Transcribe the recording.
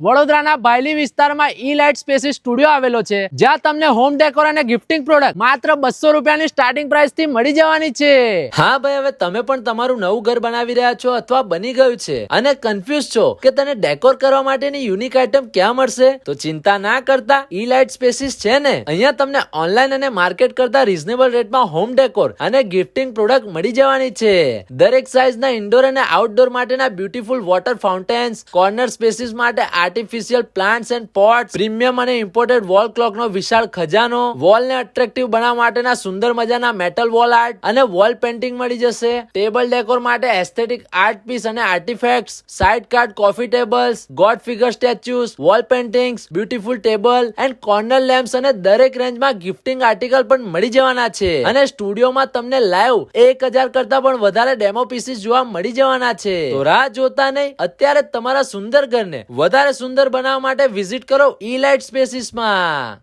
વડોદરાના ભાયલી વિસ્તારમાં ઈ light spaces studio આવેલો છે, જ્યાં તમને હોમ ડેકોર અને ગિફ્ટિંગ પ્રોડક્ટ માત્ર 200 રૂપિયાની સ્ટાર્ટિંગ પ્રાઇસ થી મળી જવાની છે. હા ભાઈ, હવે તમે પણ તમારું નવું ઘર બનાવી રહ્યા છો અથવા બની ગયું છે અને કન્ફ્યુઝ છો કે તને ડેકોર કરવા માટેની યુનિક આઇટમ ક્યાં મળશે, તો ચિંતા ના કરતા ઈ લાઇટ સ્પેસીસ છે ને, અહીંયા તમને ઓનલાઈન અને માર્કેટ કરતા રીઝનેબલ રેટમાં હોમ ડેકોર અને ગિફ્ટિંગ પ્રોડક્ટ મળી જવાની છે. દરેક સાઇઝના ઇન્ડોર અને આઉટડોર માટેના beautiful water fountains, corner spaces માટે artificial plants and pots, premium અને ઇમ્પોર્ટેડ વોલ ક્લોકનો વિશાળ ખજાનો, વોલને અટ્રેક્ટિવ બનાવવા માટેના સુંદર મજાના મેટલ વોલ આર્ટ અને વોલ પેઇન્ટિંગ મળી જશે. ટેબલ ડેકોર માટે એસ્થેટિક આર્ટ પીસ અને artefacts, side card coffee tables, god figure statues, wall paintings, beautiful table and corner lamps અને દરેક રેન્જમાં ગિફ્ટિંગ આર્ટિકલ પણ મળી જવાના છે. અને સ્ટુડિયોમાં તમને લાઈવ 1000 કરતા પણ વધારે ડેમો પીસીસ જોવા મળી જવાના છે. તો રાહ જોતા નહીં, અત્યારે તમારા સુંદર ઘરને વધારે સુંદર બનાવવા માટે વિઝિટ કરો ઈ લાઇટ સ્પેસીસમાં.